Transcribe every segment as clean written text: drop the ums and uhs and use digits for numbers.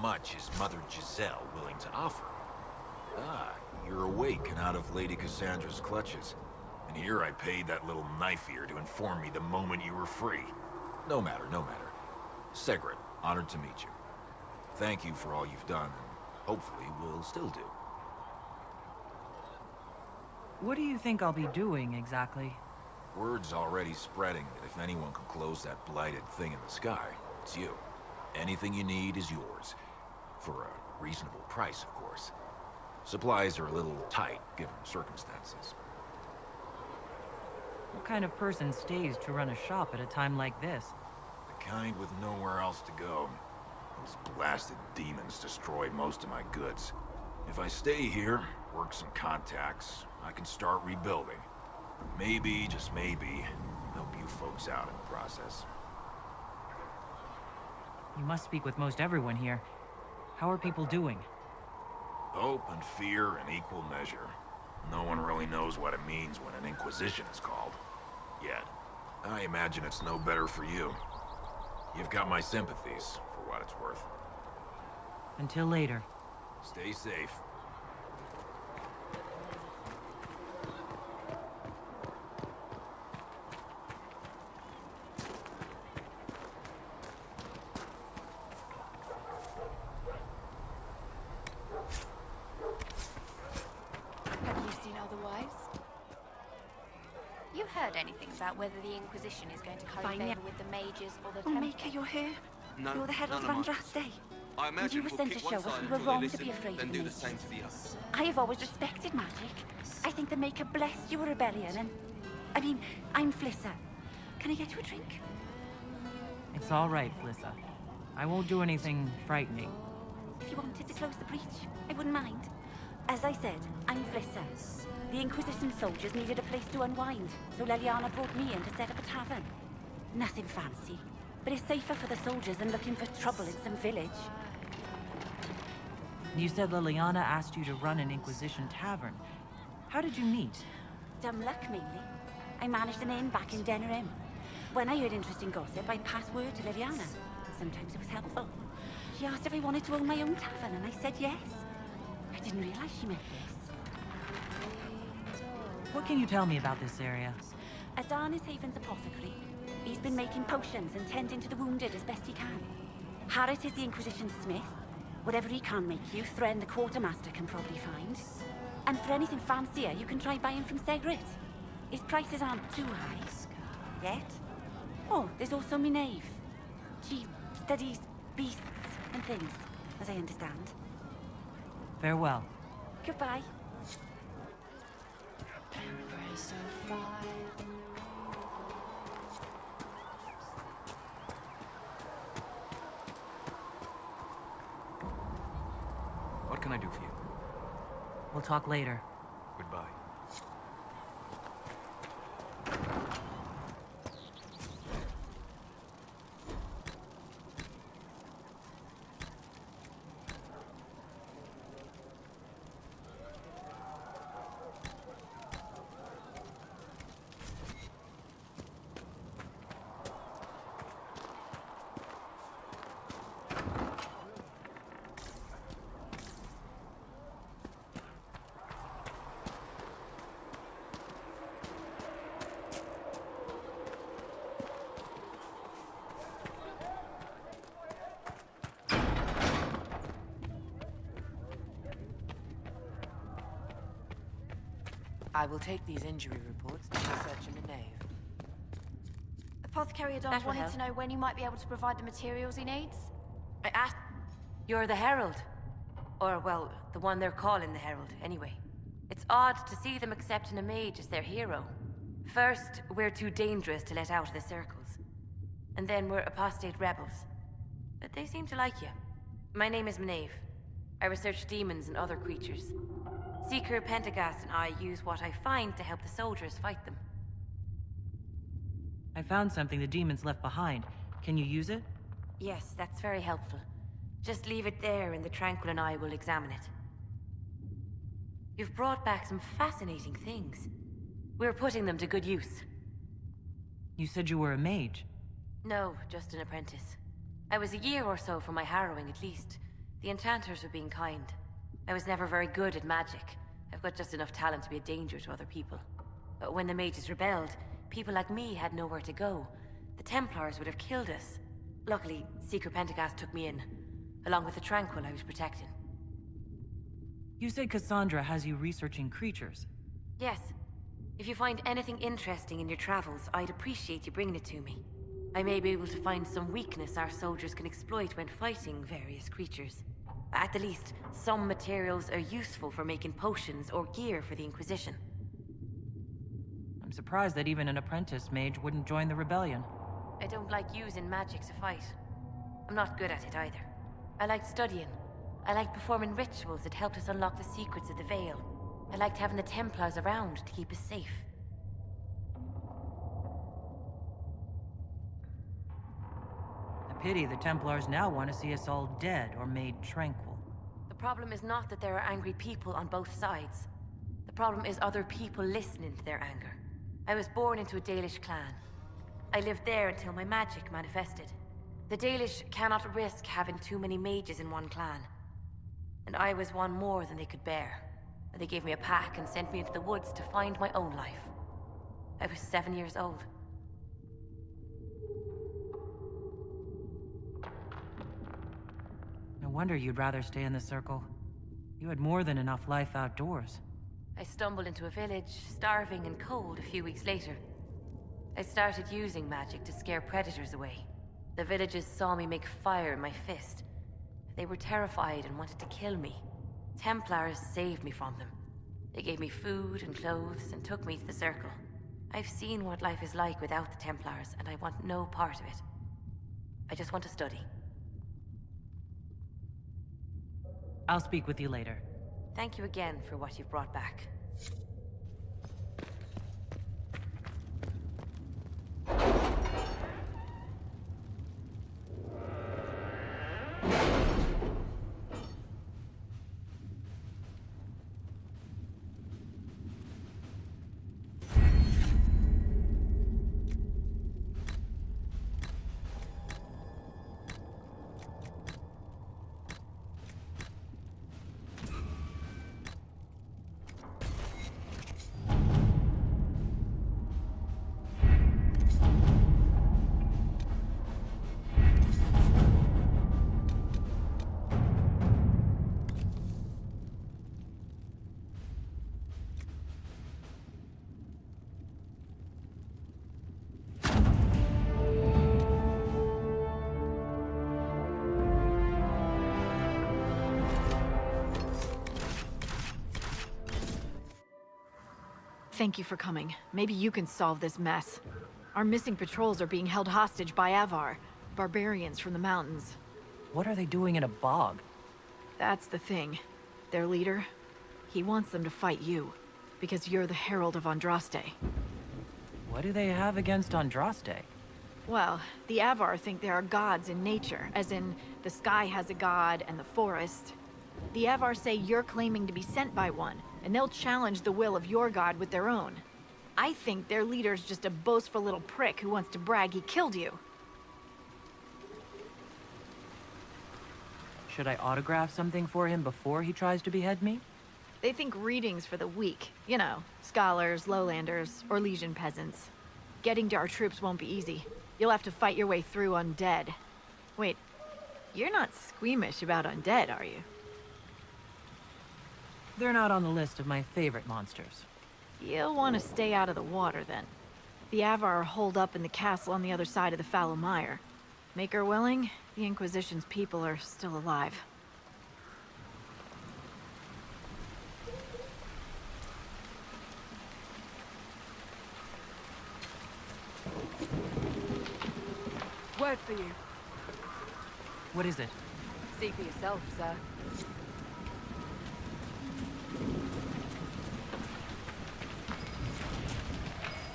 much is Mother Giselle willing to offer? Ah, you're awake and out of Lady Cassandra's clutches. And here I paid that little knife ear to inform me the moment you were free. No matter, no matter. Segret, honored to meet you. Thank you for all you've done, and hopefully will still do. What do you think I'll be doing, exactly? Word's already spreading that if anyone can close that blighted thing in the sky, it's you. Anything you need is yours. For a reasonable price, of course. Supplies are a little tight, given circumstances. What kind of person stays to run a shop at a time like this? The kind with nowhere else to go. Those blasted demons destroyed most of my goods. If I stay here, work some contacts, I can start rebuilding. Maybe, just maybe, help you folks out in the process. You must speak with most everyone here. How are people doing? Hope and fear in equal measure. No one really knows what it means when an Inquisition is called. Yet. I imagine it's no better for you. You've got my sympathies, for what it's worth. Until later. Stay safe. Have you seen otherwise? You heard anything about whether the Inquisition is going to curry Fine, yeah. favor with the mages or the Oh, Templars? Maker, you're here. No, You're the Herald none of of Andraste. I And imagine you were we'll sent to kick show one us side we were until they wrong to listen, be afraid then of do the the same mages. to the others. I have always respected magic. I think the Maker blessed your rebellion and... I mean, I'm Flissa. Can I get you a drink? It's all right, Flissa. I won't do anything frightening. If you wanted to close the breach, I wouldn't mind. As I said, I'm Flissa. The Inquisition soldiers needed a place to unwind, so Leliana brought me in to set up a tavern. Nothing fancy, but it's safer for the soldiers than looking for trouble in some village. You said Liliana asked you to run an Inquisition tavern. How did you meet? Dumb luck, mainly. I managed an inn back in Denerim. When I heard interesting gossip, I'd pass word to Liliana. Sometimes it was helpful. She asked if I wanted to own my own tavern, and I said yes. I didn't realize she meant this. What can you tell me about this area? Adan is Haven's apothecary. He's been making potions and tending to the wounded as best he can. Harrit is the Inquisition smith. Whatever he can make you, Thren the quartermaster can probably find. And for anything fancier, you can try buying from Segret. His prices aren't too high. Yet. Oh, there's also Minave. She studies beasts and things, as I understand. Farewell. Goodbye. What can I do for you? We'll talk later. Goodbye. I will take these injury reports to research in the nave. Apothecary Adon That will wanted help. to know when you might be able to provide the materials he needs. I asked... You're the Herald. Or, well, the one they're calling the Herald, anyway. It's odd to see them accepting a mage as their hero. First, we're too dangerous to let out of the circles. And then we're apostate rebels. But they seem to like you. My name is Minave. I research demons and other creatures. Seeker Pentagast and I use what I find to help the soldiers fight them. I found something the demons left behind. Can you use it? Yes, that's very helpful. Just leave it there and the Tranquil and I will examine it. You've brought back some fascinating things. We're putting them to good use. You said you were a mage. No, just an apprentice. I was a year or so from my harrowing at least. The enchanters were being kind. I was never very good at magic. I've got just enough talent to be a danger to other people. But when the mages rebelled, people like me had nowhere to go. The Templars would have killed us. Luckily, Secret Pentagast took me in, along with the Tranquil I was protecting. You say Cassandra has you researching creatures. Yes. If you find anything interesting in your travels, I'd appreciate you bringing it to me. I may be able to find some weakness our soldiers can exploit when fighting various creatures. At the least, some materials are useful for making potions or gear for the Inquisition. I'm surprised that even an apprentice mage wouldn't join the rebellion. I don't like using magic to fight. I'm not good at it either. I liked studying. I liked performing rituals that helped us unlock the secrets of the Veil. I liked having the Templars around to keep us safe. A pity the Templars now want to see us all dead or made tranquil. The problem is not that there are angry people on both sides. The problem is other people listening to their anger. I was born into a Dalish clan. I lived there until my magic manifested. The Dalish cannot risk having too many mages in one clan. And I was one more than they could bear. They gave me a pack and sent me into the woods to find my own life. I was 7 years old. No wonder you'd rather stay in the Circle. You had more than enough life outdoors. I stumbled into a village, starving and cold, a few weeks later. I started using magic to scare predators away. The villagers saw me make fire in my fist. They were terrified and wanted to kill me. Templars saved me from them. They gave me food and clothes and took me to the Circle. I've seen what life is like without the Templars, and I want no part of it. I just want to study. I'll speak with you later. Thank you again for what you've brought back. Thank you for coming. Maybe you can solve this mess. Our missing patrols are being held hostage by Avar, barbarians from the mountains. What are they doing in a bog? That's the thing. Their leader, he wants them to fight you, because you're the Herald of Andraste. What do they have against Andraste? Well, the Avar think there are gods in nature, as in the sky has a god and the forest. The Avar say you're claiming to be sent by one, and they'll challenge the will of your god with their own. I think their leader's just a boastful little prick who wants to brag he killed you. Should I autograph something for him before he tries to behead me? They think readings for the weak. You know, scholars, lowlanders, or Legion peasants. Getting to our troops won't be easy. You'll have to fight your way through undead. Wait, you're not squeamish about undead, are you? They're not on the list of my favorite monsters. You'll want to stay out of the water, then. The Avar are holed up in the castle on the other side of the fallow mire. Make her willing, the Inquisition's people are still alive. Word for you. What is it? See for yourself, sir.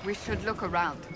We should look around.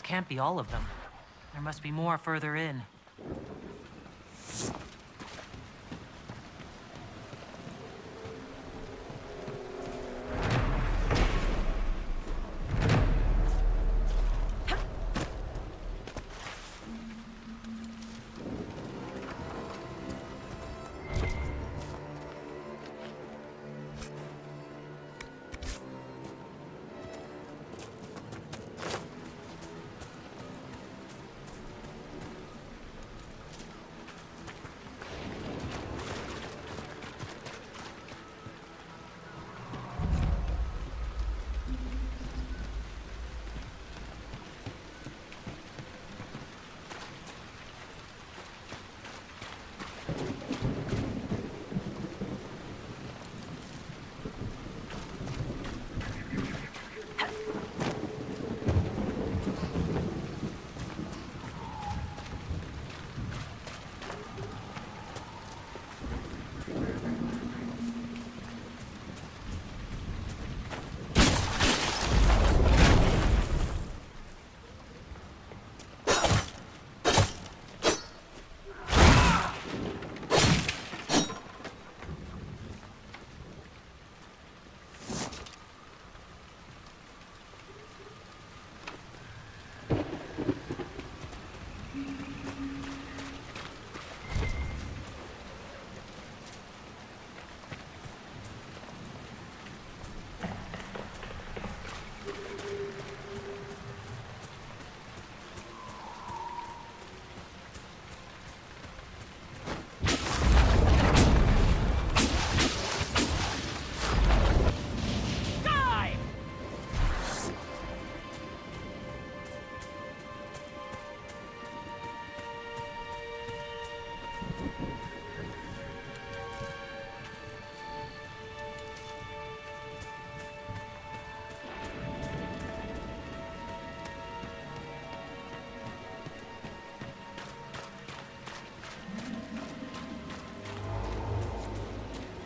Can't be all of them. There must be more further in.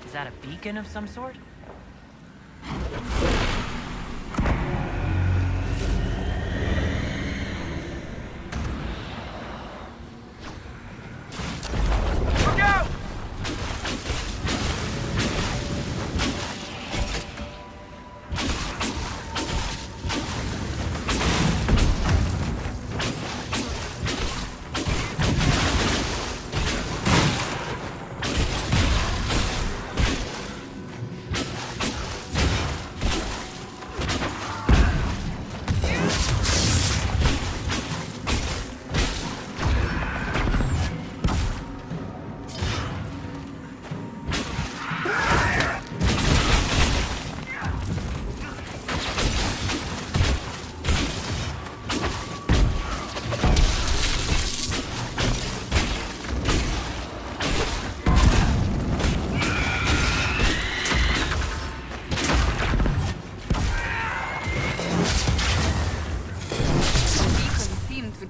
Is that a beacon of some sort?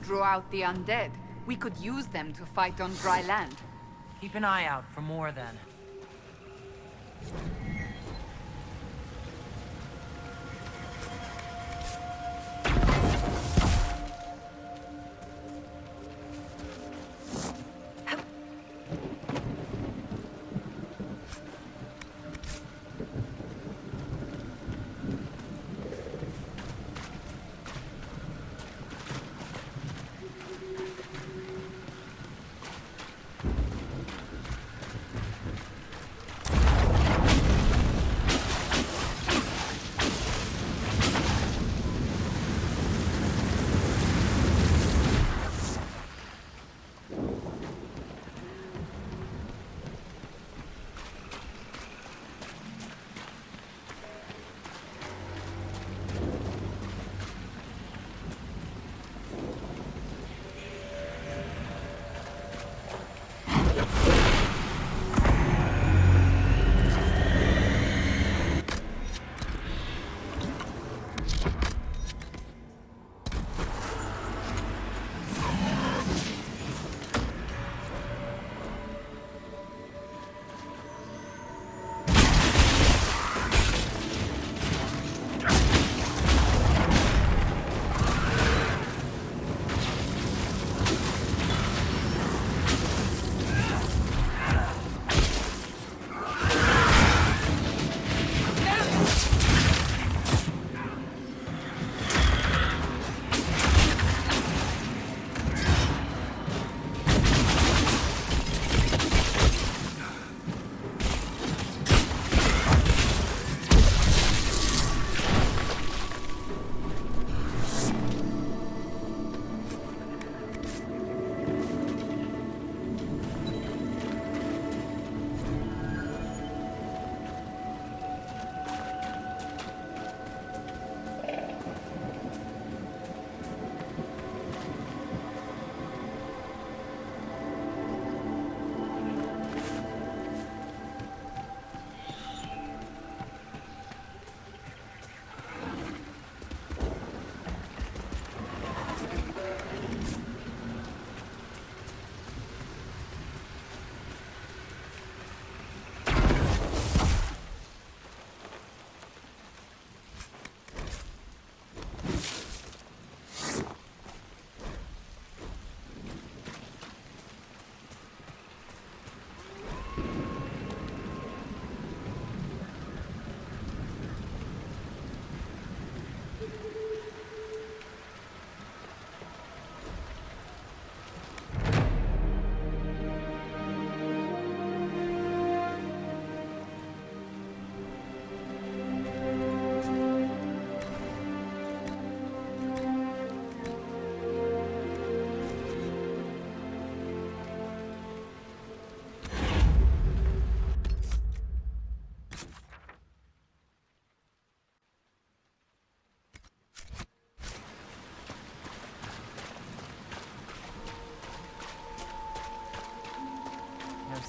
Draw out the undead. We could use them to fight on dry land. Keep an eye out for more then.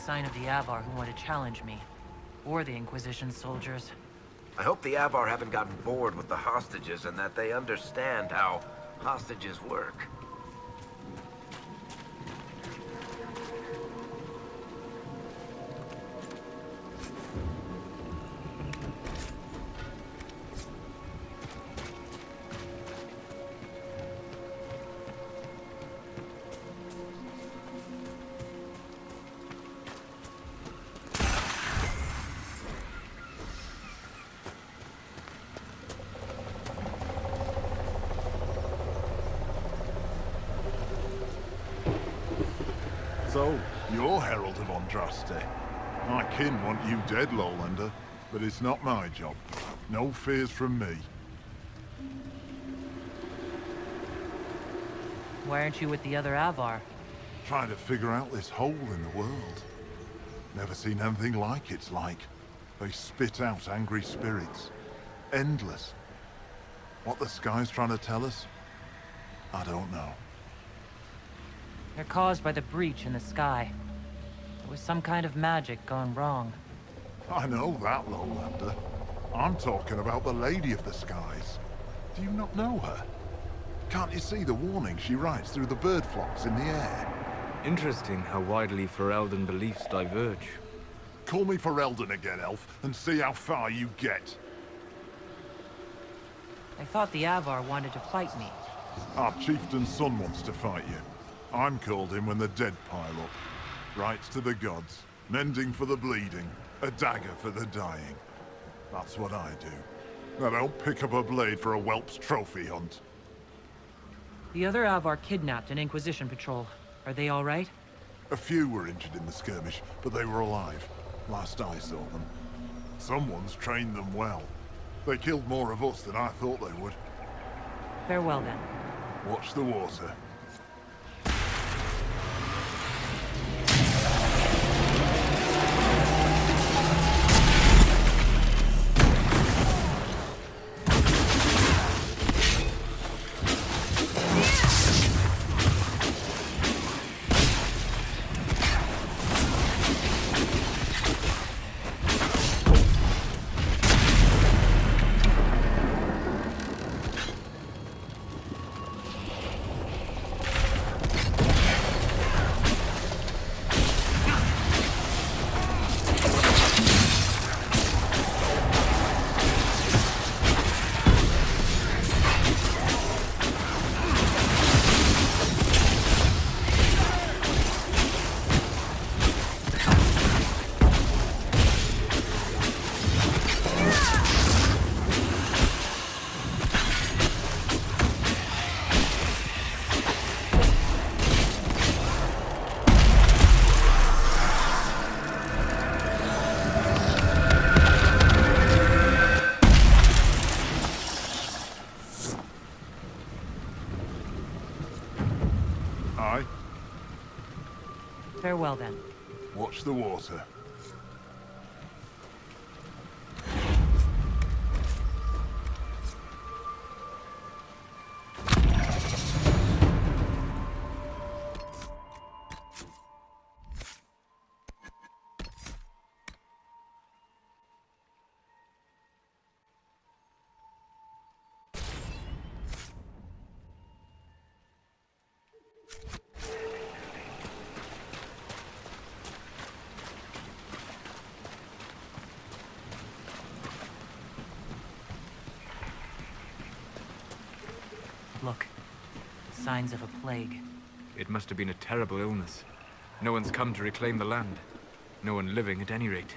sign of the Avar who want to challenge me. Or the Inquisition soldiers. I hope the Avar haven't gotten bored with the hostages and that they understand how hostages work. So, you're Herald of Andraste. My kin want you dead, Lowlander, but it's not my job. No fears from me. Why aren't you with the other Avar? Trying to figure out this hole in the world. Never seen anything like it's like. They spit out angry spirits. Endless. What the sky's trying to tell us? I don't know. They're caused by the breach in the sky. There was some kind of magic gone wrong. I know that, Lowlander. I'm talking about the Lady of the Skies. Do you not know her? Can't you see the warning she writes through the bird flocks in the air? Interesting how widely Ferelden beliefs diverge. Call me Ferelden again, Elf, and see how far you get. I thought the Avar wanted to fight me. Our chieftain's son wants to fight you. I'm called in when the dead pile up. Rites to the gods, mending for the bleeding, a dagger for the dying. That's what I do. I don't pick up a blade for a whelp's trophy hunt. The other Avar kidnapped an Inquisition patrol. Are they all right? A few were injured in the skirmish, but they were alive. Last I saw them. Someone's trained them well. They killed more of us than I thought they would. Farewell then. Watch the water. Aye? Farewell then. Watch the water. Look. Signs of a plague. It must have been a terrible illness. No one's come to reclaim the land. No one living at any rate.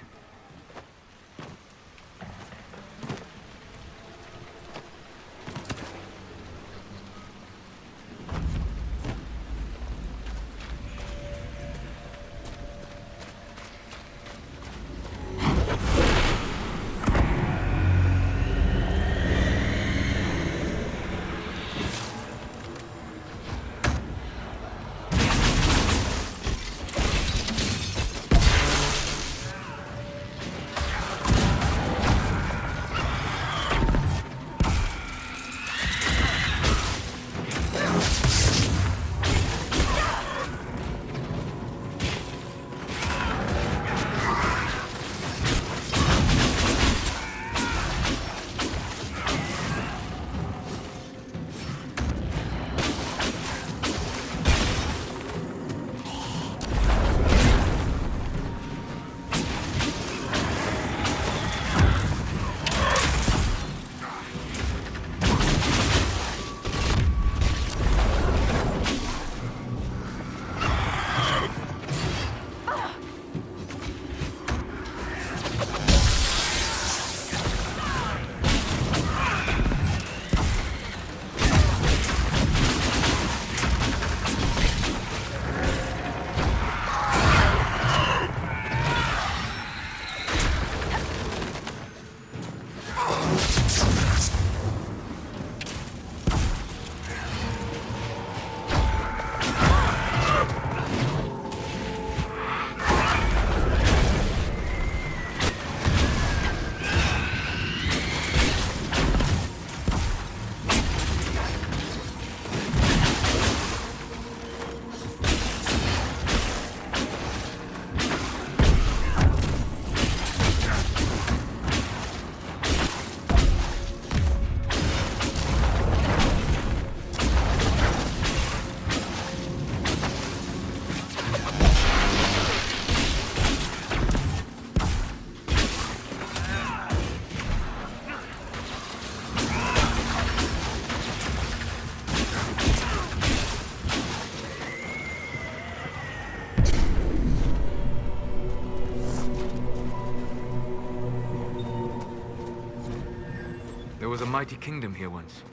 mighty kingdom here once.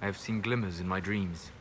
I have seen glimmers in my dreams.